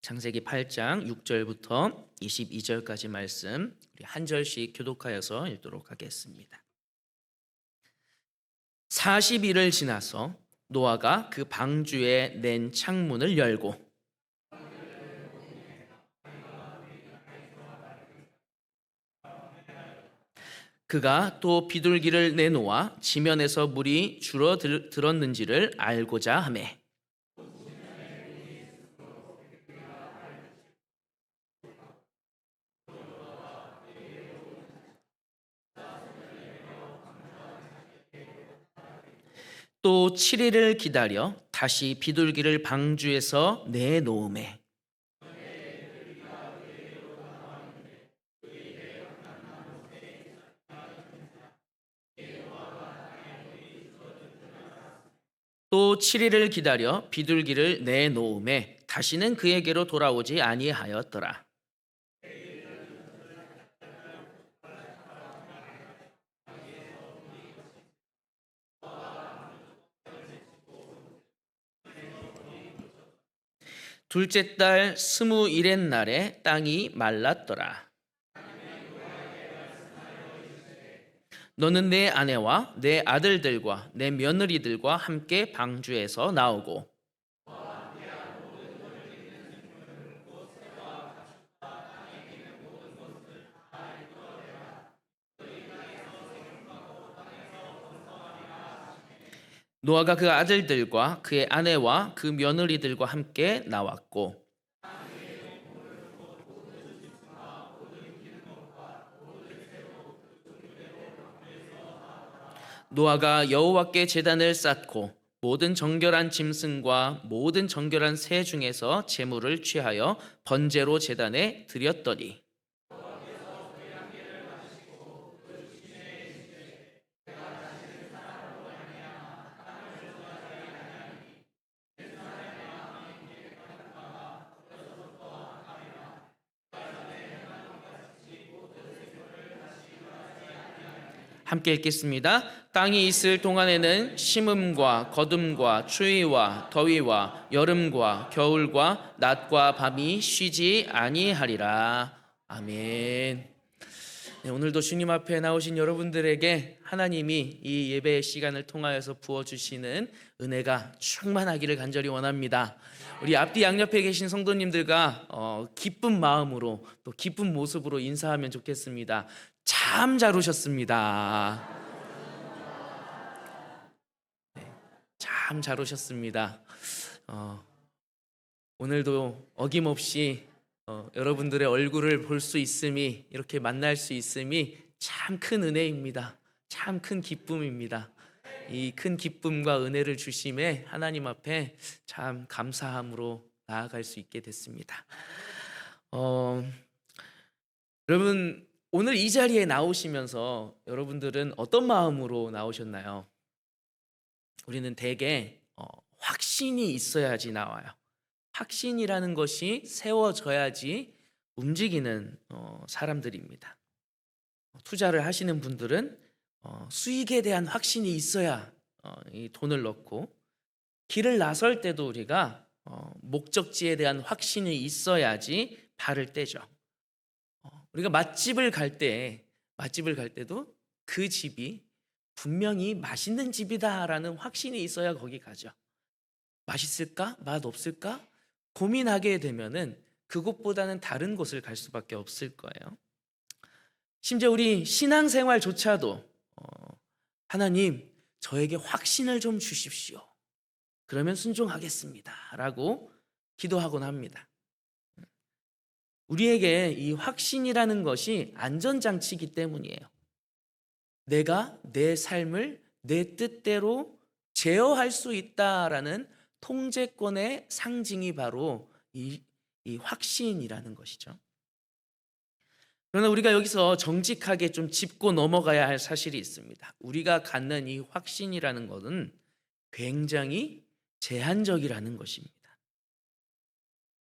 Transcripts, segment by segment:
창세기 8장 6절부터 22절까지 말씀 우리 한 절씩 교독하여서 읽도록 하겠습니다. 40일을 지나서 노아가 그 방주에 낸 창문을 열고 그가 또 비둘기를 내놓아 지면에서 물이 줄어들었는지를 알고자 하매 또 7일을 기다려 다시 비둘기를 방주에서 내놓음에 또 7일을 기다려 비둘기를 내놓음에 다시는 그에게로 돌아오지 아니하였더라. 둘째 달 21의 날에 땅이 말랐더라. 너는 내 아내와 내 아들들과 내 며느리들과 함께 방주에서 나오고 노아가 그 아들들과 그의 아내와 그 며느리들과 함께 나왔고 노아가 여호와께 제단을 쌓고 모든 정결한 짐승과 모든 정결한 새 중에서 제물을 취하여 번제로 제단에 드렸더니 함께 읽겠습니다. 땅이 있을 동안에는 심음과 거둠과 추위와 더위와 여름과 겨울과 낮과 밤이 쉬지 아니하리라. 아멘. 네, 오늘도 주님 앞에 나오신 여러분들에게 하나님이 이 예배의 시간을 통하여서 부어주시는 은혜가 충만하기를 간절히 원합니다. 우리 앞뒤 양옆에 계신 성도님들과 기쁜 마음으로 또 기쁜 모습으로 인사하면 좋겠습니다. 참 잘 오셨습니다. 네, 참 잘 오셨습니다. 오늘도 어김없이 여러분들의 얼굴을 볼 수 있음이 이렇게 만날 수 있음이 참 큰 은혜입니다. 참 큰 기쁨입니다. 이 큰 기쁨과 은혜를 주심에 하나님 앞에 참 감사함으로 나아갈 수 있게 됐습니다. 여러분 오늘 이 자리에 나오시면서 여러분들은 어떤 마음으로 나오셨나요? 우리는 대개 확신이 있어야지 나와요. 확신이라는 것이 세워져야지 움직이는 사람들입니다. 투자를 하시는 분들은 수익에 대한 확신이 있어야 이 돈을 넣고, 길을 나설 때도 우리가 목적지에 대한 확신이 있어야지 발을 떼죠. 우리가 맛집을 갈 때도 그 집이 분명히 맛있는 집이다라는 확신이 있어야 거기 가죠. 맛있을까? 맛없을까? 고민하게 되면은 그곳보다는 다른 곳을 갈 수밖에 없을 거예요. 심지어 우리 신앙생활조차도 하나님 저에게 확신을 좀 주십시오. 그러면 순종하겠습니다 라고 기도하곤 합니다. 우리에게 이 확신이라는 것이 안전장치이기 때문이에요. 내가 내 삶을 내 뜻대로 제어할 수 있다라는 통제권의 상징이 바로 이 확신이라는 것이죠. 그러나 우리가 여기서 정직하게 좀 짚고 넘어가야 할 사실이 있습니다. 우리가 갖는 이 확신이라는 것은 굉장히 제한적이라는 것입니다.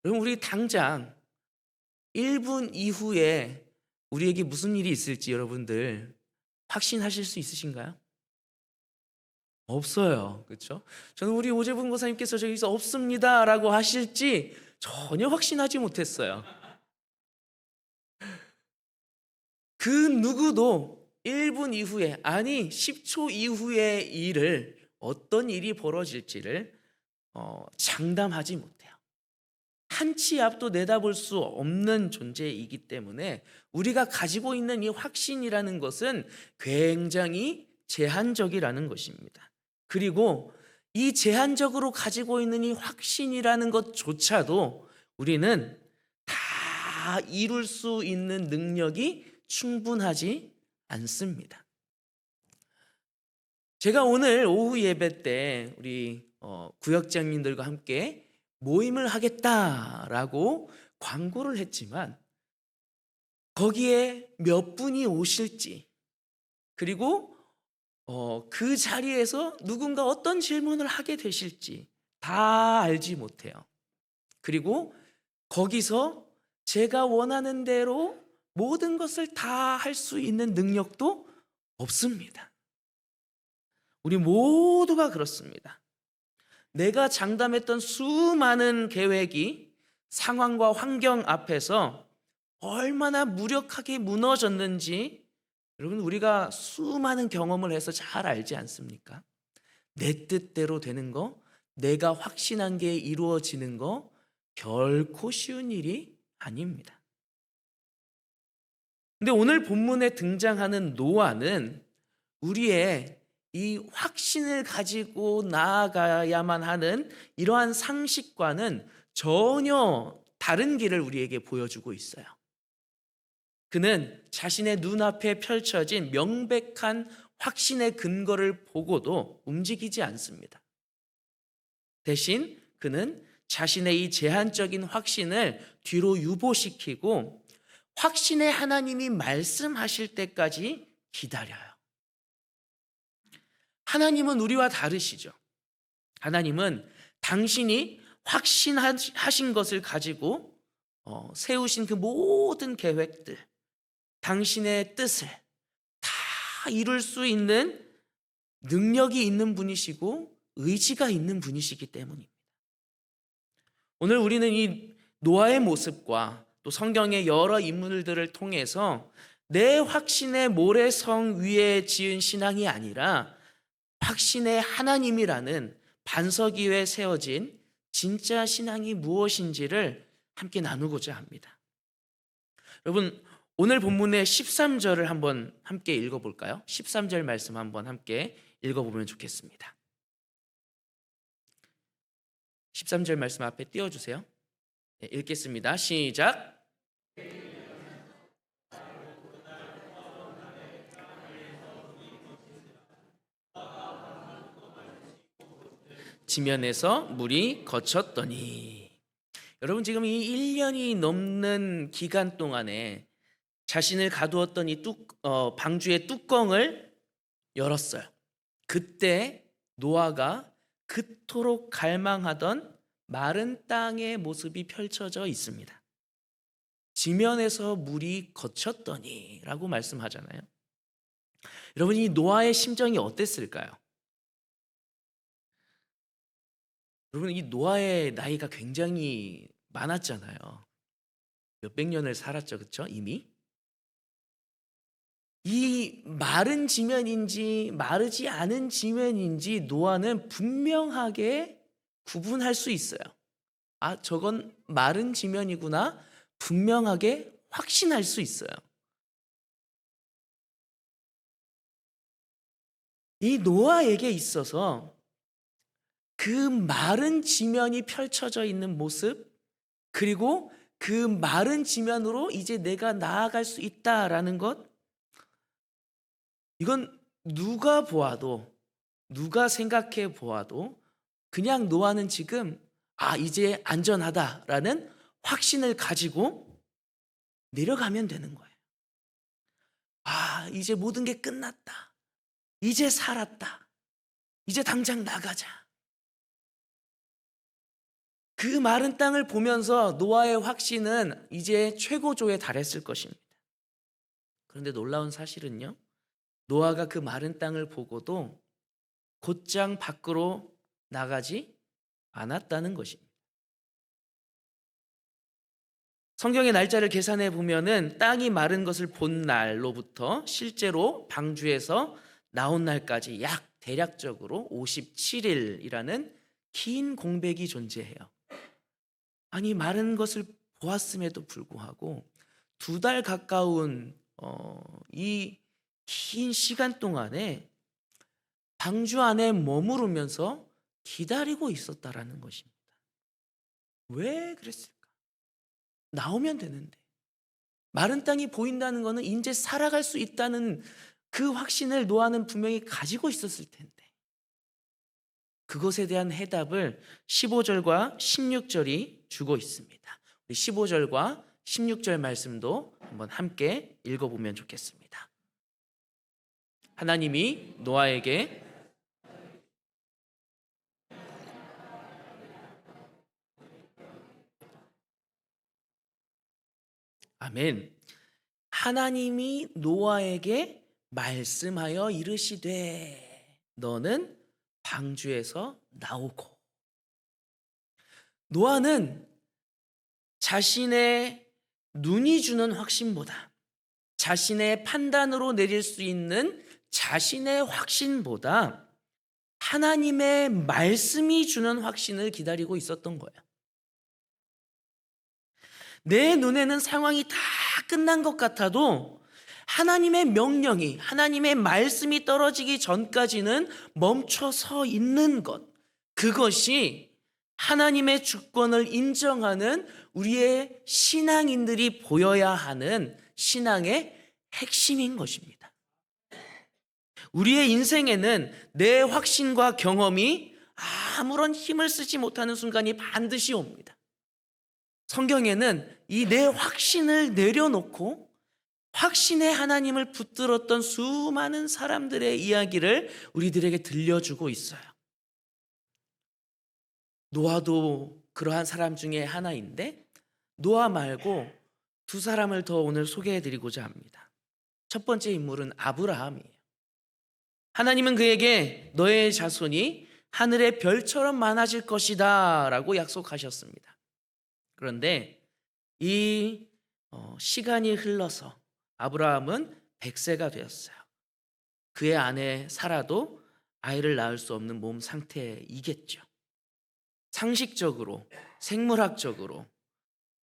그럼 우리 당장 1분 이후에 우리에게 무슨 일이 있을지 여러분들 확신하실 수 있으신가요? 없어요. 그렇죠? 저는 우리 오재분 고사님께서 저기서 없습니다라고 하실지 전혀 확신하지 못했어요. 그 누구도 1분 이후에, 아니 10초 이후의 일을, 어떤 일이 벌어질지를 장담하지 못해요. 한 치 앞도 내다볼 수 없는 존재이기 때문에 우리가 가지고 있는 이 확신이라는 것은 굉장히 제한적이라는 것입니다. 그리고 이 제한적으로 가지고 있는 이 확신이라는 것조차도 우리는 다 이룰 수 있는 능력이 충분하지 않습니다. 제가 오늘 오후 예배 때 우리 구역장님들과 함께 모임을 하겠다라고 광고를 했지만 거기에 몇 분이 오실지, 그리고 그 자리에서 누군가 어떤 질문을 하게 되실지 다 알지 못해요. 그리고 거기서 제가 원하는 대로 모든 것을 다 할 수 있는 능력도 없습니다. 우리 모두가 그렇습니다. 내가 장담했던 수많은 계획이 상황과 환경 앞에서 얼마나 무력하게 무너졌는지 여러분, 우리가 수많은 경험을 해서 잘 알지 않습니까? 내 뜻대로 되는 거, 내가 확신한 게 이루어지는 거 결코 쉬운 일이 아닙니다. 근데 오늘 본문에 등장하는 노아는 우리의 이 확신을 가지고 나아가야만 하는 이러한 상식과는 전혀 다른 길을 우리에게 보여주고 있어요. 그는 자신의 눈앞에 펼쳐진 명백한 확신의 근거를 보고도 움직이지 않습니다. 대신 그는 자신의 이 제한적인 확신을 뒤로 유보시키고 확신의 하나님이 말씀하실 때까지 기다려요. 하나님은 우리와 다르시죠. 하나님은 당신이 확신하신 것을 가지고 세우신 그 모든 계획들, 당신의 뜻을 다 이룰 수 있는 능력이 있는 분이시고 의지가 있는 분이시기 때문입니다. 오늘 우리는 이 노아의 모습과 또 성경의 여러 인물들을 통해서 내 확신의 모래성 위에 지은 신앙이 아니라 확신의 하나님이라는 반석 위에 세워진 진짜 신앙이 무엇인지를 함께 나누고자 합니다. 여러분, 오늘 본문의 13절을 한번 함께 읽어볼까요? 13절 말씀 한번 함께 읽어보면 좋겠습니다. 13절 말씀 앞에 띄워주세요. 네, 읽겠습니다. 시작. 지면에서 물이 거쳤더니. 여러분, 지금 이 1년이 넘는 기간 동안에 자신을 가두었던 이 방주의 뚜껑을 열었어요. 그때 노아가 그토록 갈망하던 마른 땅의 모습이 펼쳐져 있습니다. 지면에서 물이 거쳤더니 라고 말씀하잖아요. 여러분, 이 노아의 심정이 어땠을까요? 여러분, 이 노아의 나이가 굉장히 많았잖아요. 몇백 년을 살았죠, 그렇죠? 이미. 이 마른 지면인지 마르지 않은 지면인지 노아는 분명하게 구분할 수 있어요. 아, 저건 마른 지면이구나, 분명하게 확신할 수 있어요. 이 노아에게 있어서 그 마른 지면이 펼쳐져 있는 모습, 그리고 그 마른 지면으로 이제 내가 나아갈 수 있다라는 것, 이건 누가 보아도, 누가 생각해 보아도 그냥 노아는 지금 이제 안전하다라는 확신을 가지고 내려가면 되는 거예요. 이제 모든 게 끝났다. 이제 살았다. 이제 당장 나가자. 그 마른 땅을 보면서 노아의 확신은 이제 최고조에 달했을 것입니다. 그런데 놀라운 사실은요, 노아가 그 마른 땅을 보고도 곧장 밖으로 나가지 않았다는 것입니다. 성경의 날짜를 계산해 보면은 땅이 마른 것을 본 날로부터 실제로 방주에서 나온 날까지 약 대략적으로 57일이라는 긴 공백이 존재해요. 아니, 마른 것을 보았음에도 불구하고 2달 가까운 이 긴 시간 동안에 방주 안에 머무르면서 기다리고 있었다라는 것입니다. 왜 그랬을까? 나오면 되는데. 마른 땅이 보인다는 것은 이제 살아갈 수 있다는 그 확신을 노아는 분명히 가지고 있었을 텐데, 그것에 대한 해답을 15절과 16절이 주고 있습니다. 우리 15절과 16절 말씀도 한번 함께 읽어보면 좋겠습니다. 하나님이 노아에게 아멘. 하나님이 노아에게 말씀하여 이르시되 너는 방주에서 나오고. 노아는 자신의 눈이 주는 확신보다, 자신의 판단으로 내릴 수 있는 자신의 확신보다 하나님의 말씀이 주는 확신을 기다리고 있었던 거예요. 내 눈에는 상황이 다 끝난 것 같아도 하나님의 명령이, 하나님의 말씀이 떨어지기 전까지는 멈춰서 있는 것, 그것이 하나님의 주권을 인정하는 우리의 신앙인들이 보여야 하는 신앙의 핵심인 것입니다. 우리의 인생에는 내 확신과 경험이 아무런 힘을 쓰지 못하는 순간이 반드시 옵니다. 성경에는 이 내 확신을 내려놓고 확신의 하나님을 붙들었던 수많은 사람들의 이야기를 우리들에게 들려주고 있어요. 노아도 그러한 사람 중에 하나인데, 노아 말고 2사람을 더 오늘 소개해드리고자 합니다. 첫 번째 인물은 아브라함이에요. 하나님은 그에게 너의 자손이 하늘의 별처럼 많아질 것이다 라고 약속하셨습니다. 그런데 이 시간이 흘러서 아브라함은 100세가 되었어요. 그의 아내 사라도 아이를 낳을 수 없는 몸 상태이겠죠. 상식적으로, 생물학적으로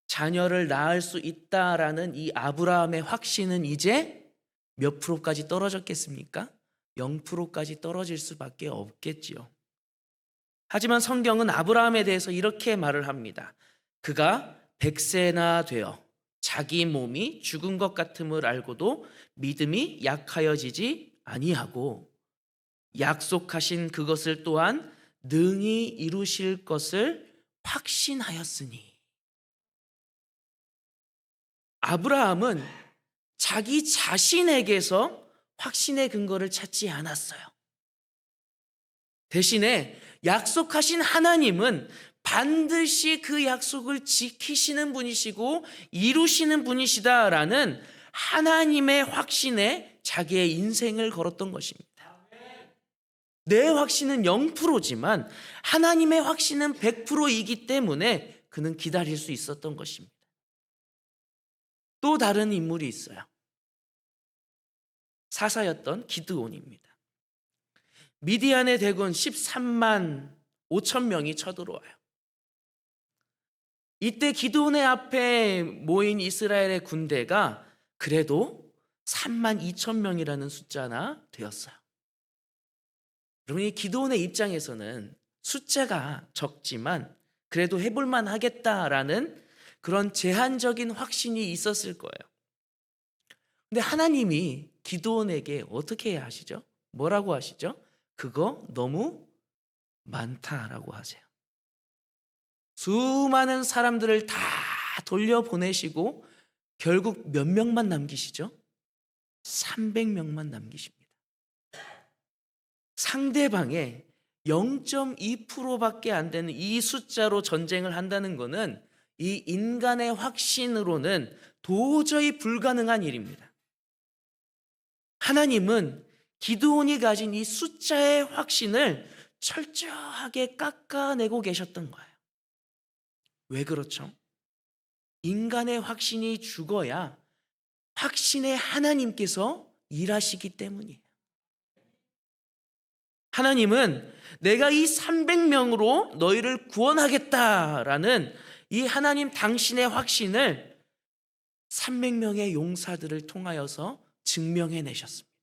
자녀를 낳을 수 있다라는 이 아브라함의 확신은 이제 몇 프로까지 떨어졌겠습니까? 0%까지 떨어질 수밖에 없겠지요. 하지만 성경은 아브라함에 대해서 이렇게 말을 합니다. 그가 100세나 되어 자기 몸이 죽은 것 같음을 알고도 믿음이 약하여지지 아니하고 약속하신 그것을 또한 능히 이루실 것을 확신하였으니. 아브라함은 자기 자신에게서 확신의 근거를 찾지 않았어요. 대신에 약속하신 하나님은 반드시 그 약속을 지키시는 분이시고 이루시는 분이시다라는 하나님의 확신에 자기의 인생을 걸었던 것입니다. 내 확신은 0%지만 하나님의 확신은 100%이기 때문에 그는 기다릴 수 있었던 것입니다. 또 다른 인물이 있어요. 사사였던 기드온입니다. 미디안의 대군 13만 5천 명이 쳐들어와요. 이때 기드온의 앞에 모인 이스라엘의 군대가 그래도 3만 2천 명이라는 숫자나 되었어요. 여러분, 이 기드온의 입장에서는 숫자가 적지만 그래도 해볼만 하겠다라는 그런 제한적인 확신이 있었을 거예요. 근데 하나님이 기드온에게 어떻게 해야 하시죠? 뭐라고 하시죠? 그거 너무 많다라고 하세요. 수많은 사람들을 다 돌려보내시고 결국 몇 명만 남기시죠? 300명만 남기십니다. 상대방의 0.2%밖에 안 되는 이 숫자로 전쟁을 한다는 것은 이 인간의 확신으로는 도저히 불가능한 일입니다. 하나님은 기드온이 가진 이 숫자의 확신을 철저하게 깎아내고 계셨던 거예요. 왜 그렇죠? 인간의 확신이 죽어야 확신의 하나님께서 일하시기 때문이에요. 하나님은 내가 이 300명으로 너희를 구원하겠다라는 이 하나님 당신의 확신을 300명의 용사들을 통하여서 증명해 내셨습니다.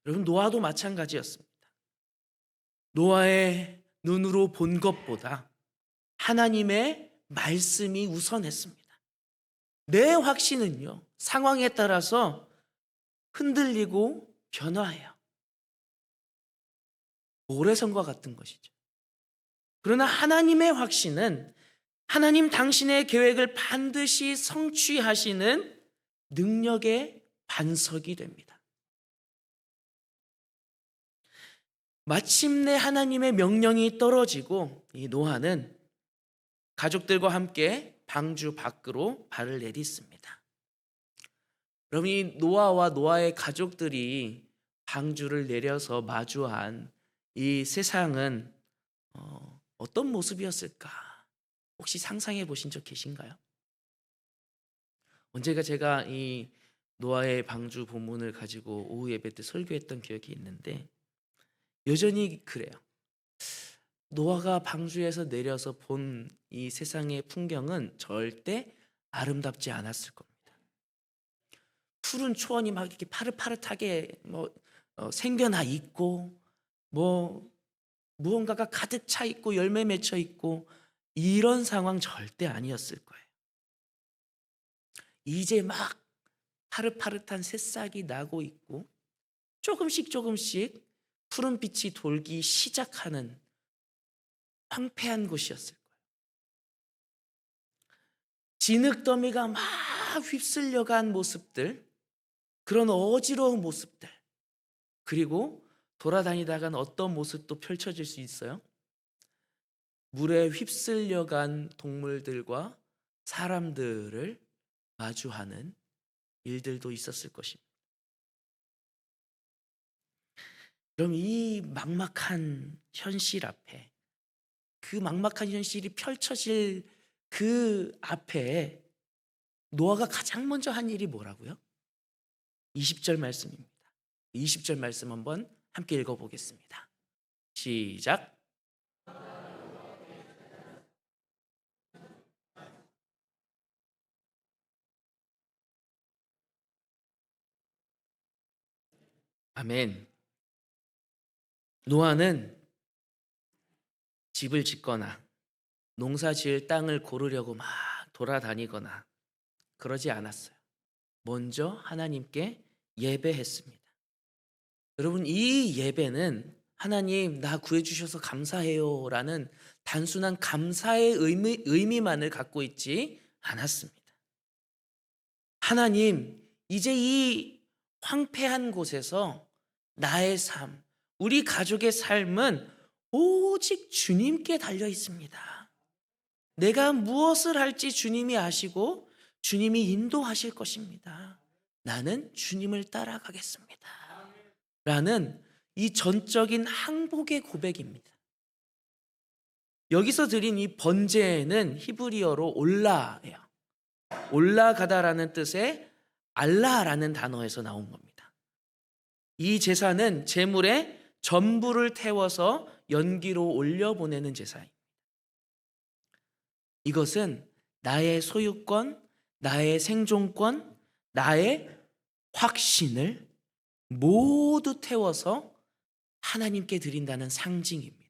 여러분, 노아도 마찬가지였습니다. 노아의 눈으로 본 것보다 하나님의 말씀이 우선했습니다. 내 확신은요, 상황에 따라서 흔들리고 변화해요. 모래성과 같은 것이죠. 그러나 하나님의 확신은 하나님 당신의 계획을 반드시 성취하시는 능력의 반석이 됩니다. 마침내 하나님의 명령이 떨어지고 이 노아는 가족들과 함께 방주 밖으로 발을 내딛습니다. 여러분, 이 노아와 노아의 가족들이 방주를 내려서 마주한 이 세상은 어떤 모습이었을까? 혹시 상상해 보신 적 계신가요? 언제가 제가 이 노아의 방주 본문을 가지고 오후 예배 때 설교했던 기억이 있는데 여전히 그래요. 노아가 방주에서 내려서 본 이 세상의 풍경은 절대 아름답지 않았을 겁니다. 푸른 초원이 막 이렇게 파릇파릇하게 생겨나 있고 무언가가 가득 차 있고 열매 맺혀 있고 이런 상황 절대 아니었을 거예요. 이제 막 파릇파릇한 새싹이 나고 있고 조금씩 푸른빛이 돌기 시작하는 황폐한 곳이었을 거예요. 진흙더미가 막 휩쓸려간 모습들, 그런 어지러운 모습들, 그리고 돌아다니다간 어떤 모습도 펼쳐질 수 있어요? 물에 휩쓸려간 동물들과 사람들을 마주하는 일들도 있었을 것입니다. 그럼 이 막막한 현실 앞에, 그 막막한 현실이 펼쳐질 그 앞에 노아가 가장 먼저 한 일이 뭐라고요? 20절 말씀입니다. 20절 말씀 한번 함께 읽어보겠습니다. 시작. 아멘. 노아는 집을 짓거나 농사 지을 땅을 고르려고 막 돌아다니거나 그러지 않았어요. 먼저 하나님께 예배했습니다. 여러분, 이 예배는 하나님 나 구해주셔서 감사해요 라는 단순한 감사의 의미만을 갖고 있지 않았습니다. 하나님, 이제 이 황폐한 곳에서 나의 삶, 우리 가족의 삶은 오직 주님께 달려 있습니다. 내가 무엇을 할지 주님이 아시고 주님이 인도하실 것입니다. 나는 주님을 따라가겠습니다. 라는 이 전적인 항복의 고백입니다. 여기서 드린 이 번제는 히브리어로 올라예요. 올라가다라는 뜻의 알라라는 단어에서 나온 겁니다. 이 제사는 제물에 전부를 태워서 연기로 올려보내는 제사입니다. 이것은 나의 소유권, 나의 생존권, 나의 확신을 모두 태워서 하나님께 드린다는 상징입니다.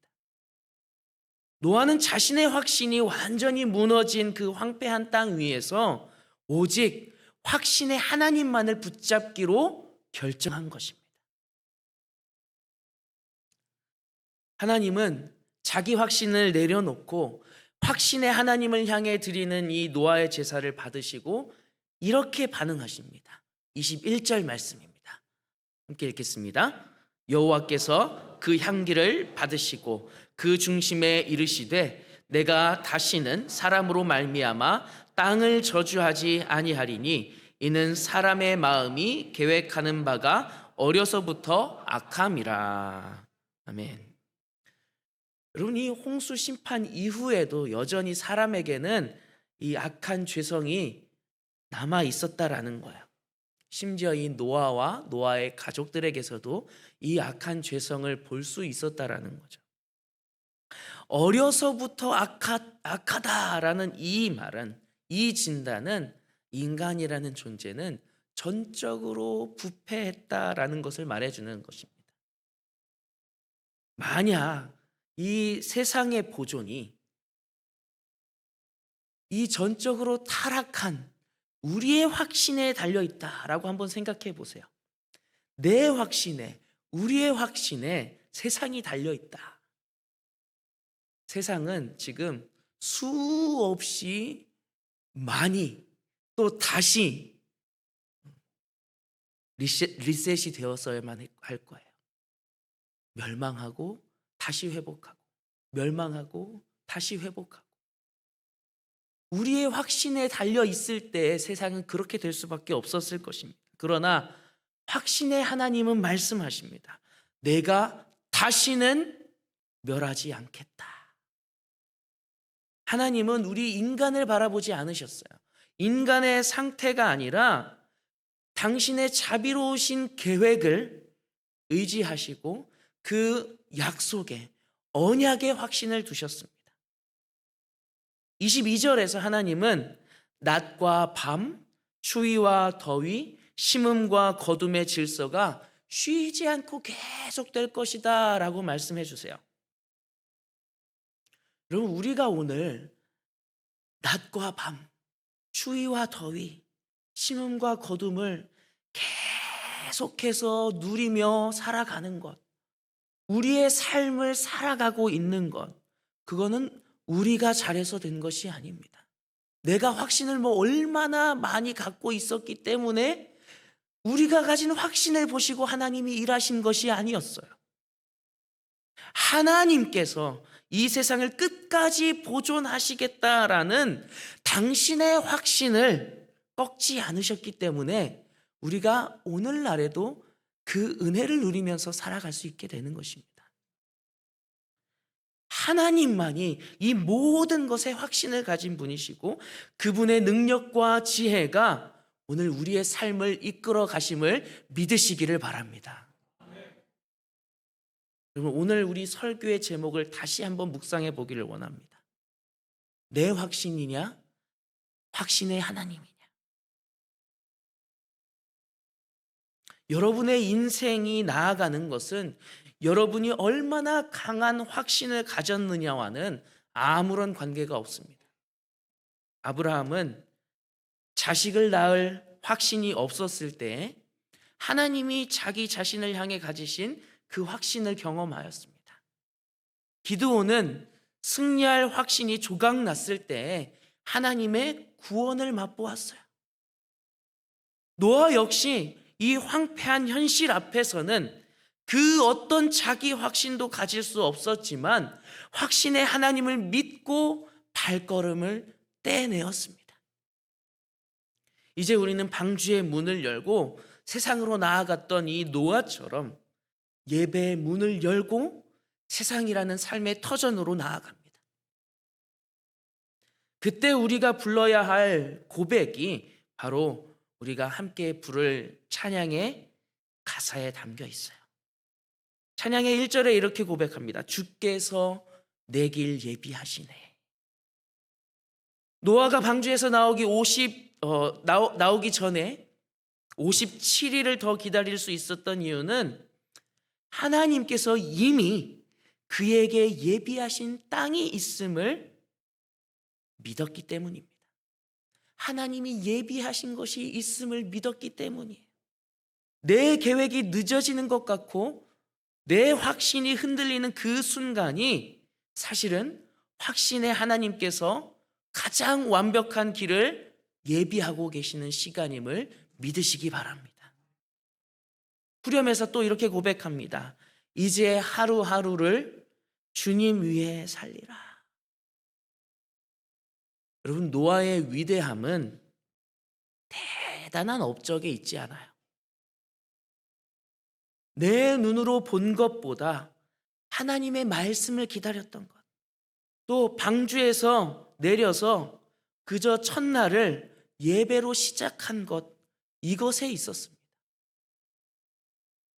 노아는 자신의 확신이 완전히 무너진 그 황폐한 땅 위에서 오직 확신의 하나님만을 붙잡기로 결정한 것입니다. 하나님은 자기 확신을 내려놓고 확신의 하나님을 향해 드리는 이 노아의 제사를 받으시고 이렇게 반응하십니다. 21절 말씀입니다. 함께 읽겠습니다. 여호와께서 그 향기를 받으시고 그 중심에 이르시되 내가 다시는 사람으로 말미암아 땅을 저주하지 아니하리니 이는 사람의 마음이 계획하는 바가 어려서부터 악함이라. 아멘. 여러분, 이 홍수 심판 이후에도 여전히 사람에게는 이 악한 죄성이 남아 있었다라는 거예요. 심지어 이 노아와 노아의 가족들에게서도 이 악한 죄성을 볼 수 있었다라는 거죠. 어려서부터 악하다라는 이 말은, 이 진단은 인간이라는 존재는 전적으로 부패했다라는 것을 말해주는 것입니다. 만약 이 세상의 보존이 이 전적으로 타락한 우리의 확신에 달려있다라고 한번 생각해 보세요. 내 확신에, 우리의 확신에 세상이 달려있다. 세상은 지금 수없이 많이 또 다시 리셋이 되었어야만 할 거예요. 멸망하고 다시 회복하고, 멸망하고 다시 회복하고. 우리의 확신에 달려 있을 때 세상은 그렇게 될 수밖에 없었을 것입니다. 그러나 확신의 하나님은 말씀하십니다. 내가 다시는 멸하지 않겠다. 하나님은 우리 인간을 바라보지 않으셨어요. 인간의 상태가 아니라 당신의 자비로우신 계획을 의지하시고 그 약속에, 언약의 확신을 두셨습니다. 22절에서 하나님은 낮과 밤, 추위와 더위, 심음과 거둠의 질서가 쉬지 않고 계속될 것이다 라고 말씀해 주세요. 여러분, 우리가 오늘 낮과 밤, 추위와 더위, 심음과 거둠을 계속해서 누리며 살아가는 것, 우리의 삶을 살아가고 있는 것, 그거는 우리가 잘해서 된 것이 아닙니다. 내가 확신을 얼마나 많이 갖고 있었기 때문에 우리가 가진 확신을 보시고 하나님이 일하신 것이 아니었어요. 하나님께서 이 세상을 끝까지 보존하시겠다라는 당신의 확신을 꺾지 않으셨기 때문에 우리가 오늘날에도 그 은혜를 누리면서 살아갈 수 있게 되는 것입니다. 하나님만이 이 모든 것에 확신을 가진 분이시고 그분의 능력과 지혜가 오늘 우리의 삶을 이끌어 가심을 믿으시기를 바랍니다. 여러분, 오늘 우리 설교의 제목을 다시 한번 묵상해 보기를 원합니다. 내 확신이냐? 확신의 하나님이냐? 여러분의 인생이 나아가는 것은 여러분이 얼마나 강한 확신을 가졌느냐와는 아무런 관계가 없습니다. 아브라함은 자식을 낳을 확신이 없었을 때 하나님이 자기 자신을 향해 가지신 그 확신을 경험하였습니다. 기드온은 승리할 확신이 조각났을 때 하나님의 구원을 맛보았어요. 노아 역시 이 황폐한 현실 앞에서는 그 어떤 자기 확신도 가질 수 없었지만 확신의 하나님을 믿고 발걸음을 떼내었습니다. 이제 우리는 방주의 문을 열고 세상으로 나아갔던 이 노아처럼 예배의 문을 열고 세상이라는 삶의 터전으로 나아갑니다. 그때 우리가 불러야 할 고백이 바로 우리가 함께 부를 찬양의 가사에 담겨 있어요. 찬양의 1절에 이렇게 고백합니다. 주께서 내 길 예비하시네. 노아가 방주에서 나오기 전에 57일을 더 기다릴 수 있었던 이유는 하나님께서 이미 그에게 예비하신 땅이 있음을 믿었기 때문입니다. 하나님이 예비하신 것이 있음을 믿었기 때문이에요. 내 계획이 늦어지는 것 같고 내 확신이 흔들리는 그 순간이 사실은 확신의 하나님께서 가장 완벽한 길을 예비하고 계시는 시간임을 믿으시기 바랍니다. 후렴에서 또 이렇게 고백합니다. 이제 하루하루를 주님 위해 살리라. 여러분, 노아의 위대함은 대단한 업적에 있지 않아요. 내 눈으로 본 것보다 하나님의 말씀을 기다렸던 것, 또 방주에서 내려서 그저 첫날을 예배로 시작한 것, 이것에 있었습니다.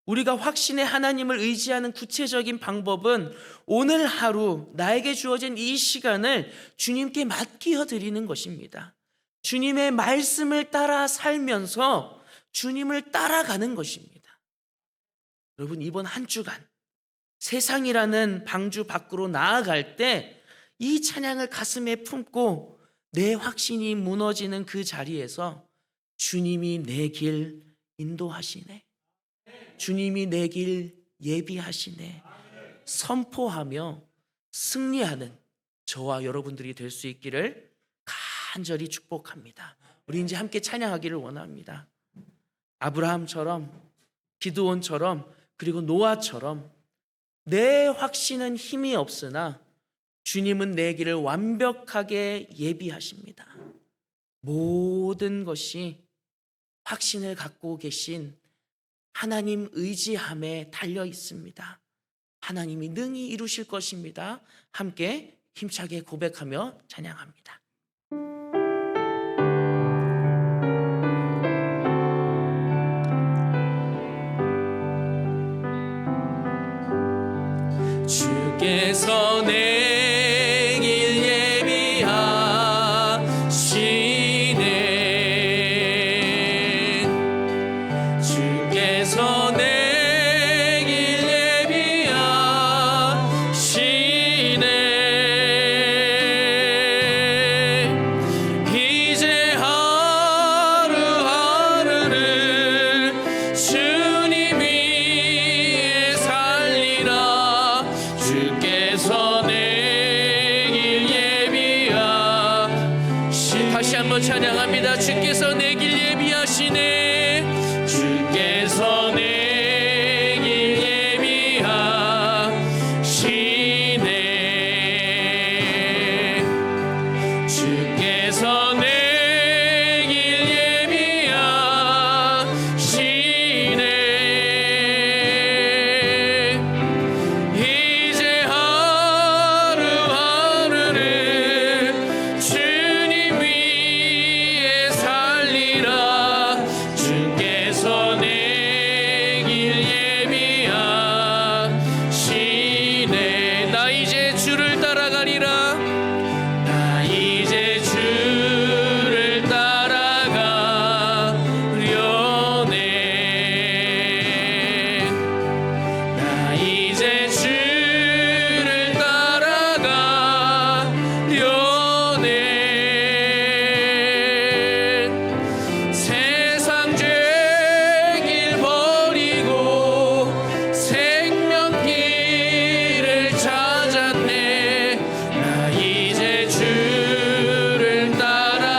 우리가 확신의 하나님을 의지하는 구체적인 방법은 오늘 하루 나에게 주어진 이 시간을 주님께 맡겨 드리는 것입니다. 주님의 말씀을 따라 살면서 주님을 따라가는 것입니다. 여러분, 이번 한 주간 세상이라는 방주 밖으로 나아갈 때 이 찬양을 가슴에 품고 내 확신이 무너지는 그 자리에서 주님이 내 길 인도하시네, 주님이 내 길 예비하시네 선포하며 승리하는 저와 여러분들이 될 수 있기를 간절히 축복합니다. 우리 이제 함께 찬양하기를 원합니다. 아브라함처럼, 기드온처럼, 그리고 노아처럼 내 확신은 힘이 없으나 주님은 내 길을 완벽하게 예비하십니다. 모든 것이 확신을 갖고 계신 하나님 의지함에 달려 있습니다. 하나님이 능히 이루실 것입니다. 함께 힘차게 고백하며 찬양합니다. 주께서 내 길 예비하시네, 주께서 내 길 예비하시네. 이제 하루하루를 주님 위에 살리라. 주께서 내 길 예비하시네. 다시 한번 찬양합니다. 주께서 내 길 예비하시네, 주께서 내 길 예비하시네, 주께서 내 길 예비하시네. 이제 하루하루를 주님 위에 살리라. 주께서 내 길 예비하시네. 나 이제 주를 따라가리라. 나 이제 주를 따라가려네. 나 이제 주를 따라가려네. 세상 죄길 버리고 생명길을 찾았네. 나 이제 주를 따라가려네.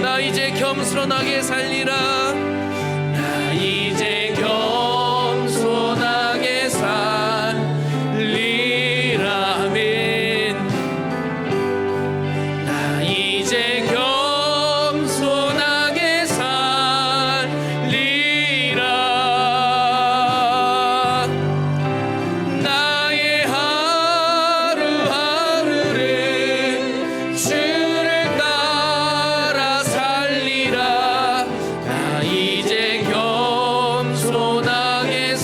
나 이제 겸손하게 살리라. 나 이제 겸손하게 살리라. 아멘. 나 이제 겸손하게 살리라. 나의 하루하루를 주를 따라 살리라. 나 이제 겸손하게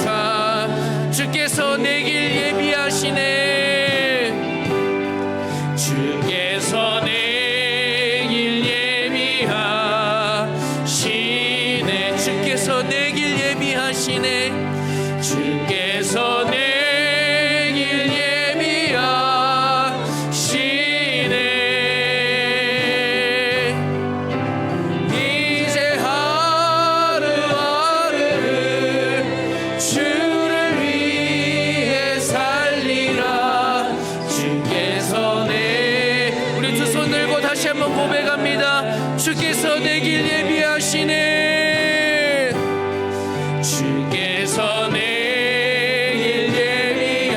주께서 내 길 예비하시네, 주께서 내 길 예비하시네, 주께서 내 길 예비하시네, 주께서 내 길 예비하시네. 이제 하루하루를 주를 위해 살리라. 주께서 우리 두 손 들고 다시 한번 고백합니다. 주께서 내 길 예비하시네, 주께서 내 길 예비하시네,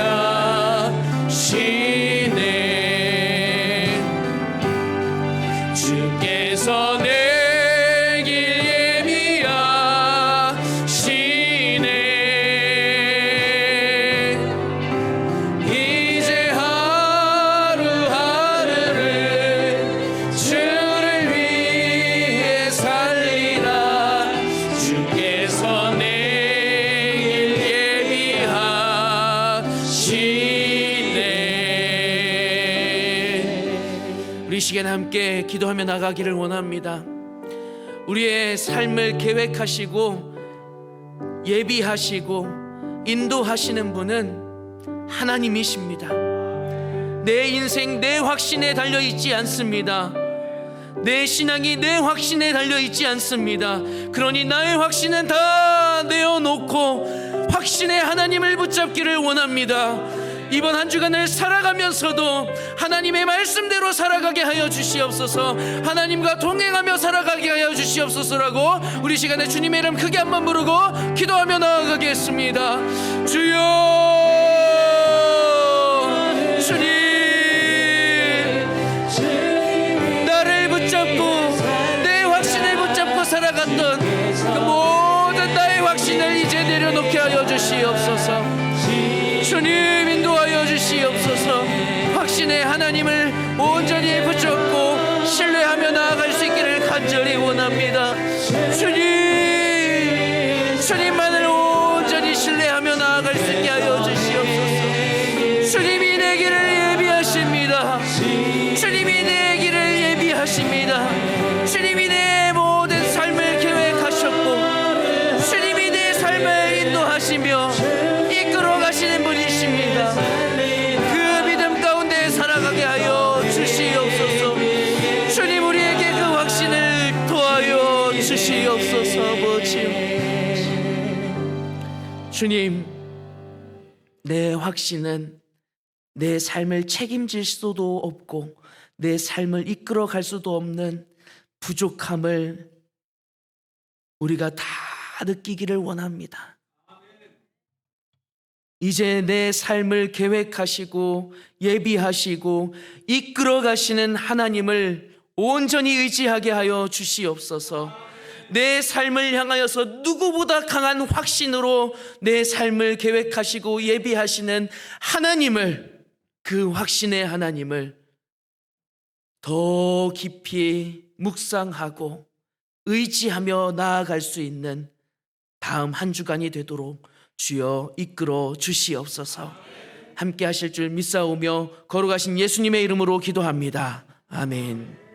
주께서 내 길 예비하시네. 이제 하루하루를 우리 시간에 함께 기도하며 나가기를 원합니다. 우리의 삶을 계획하시고 예비하시고 인도하시는 분은 하나님이십니다. 내 인생 내 확신에 달려있지 않습니다. 내 신앙이 내 확신에 달려있지 않습니다. 그러니 나의 확신은 다 내어놓고 확신의 하나님을 붙잡기를 원합니다. 이번 한 주간을 살아가면서도 하나님의 말씀대로 살아가게 하여 주시옵소서. 하나님과 동행하며 살아가게 하여 주시옵소서라고 우리 시간에 주님의 이름 크게 한번 부르고 기도하며 나아가겠습니다. 주여, 주님, 나를 붙잡고 내 확신을 붙잡고 살아갔던 그 모든 나의 확신을 이제 내려놓게 하여 주시옵소서. 주님, 인도하여 주시옵소서. 확신의 하나님을 온전히 붙잡고 신뢰하며 나아갈 수 있기를 간절히 원합니다. 주님, 주님만을 온전히 신뢰하며 나아갈 수 있게 하여 주시옵소서. 주님이 내 길을 예비하십니다. 주님이 내 길을 예비하십니다. 주님이 내 모든 삶을 계획하셨고 주님이 내 삶을 인도하시며 이끌어 가시는 분이십니다. 그 믿음 가운데 살아가게 하여 주시옵소서. 주님, 우리에게 그 확신을 도하여 주시옵소서. 주님, 내 확신은 내 삶을 책임질 수도 없고 내 삶을 이끌어 갈 수도 없는 부족함을 우리가 다 느끼기를 원합니다. 이제 내 삶을 계획하시고 예비하시고 이끌어 가시는 하나님을 온전히 의지하게 하여 주시옵소서. 내 삶을 향하여서 누구보다 강한 확신으로 내 삶을 계획하시고 예비하시는 하나님을, 그 확신의 하나님을 더 깊이 묵상하고 의지하며 나아갈 수 있는 다음 한 주간이 되도록 주여 이끌어 주시옵소서. 함께 하실 줄 믿사오며 걸어가신 예수님의 이름으로 기도합니다. 아멘.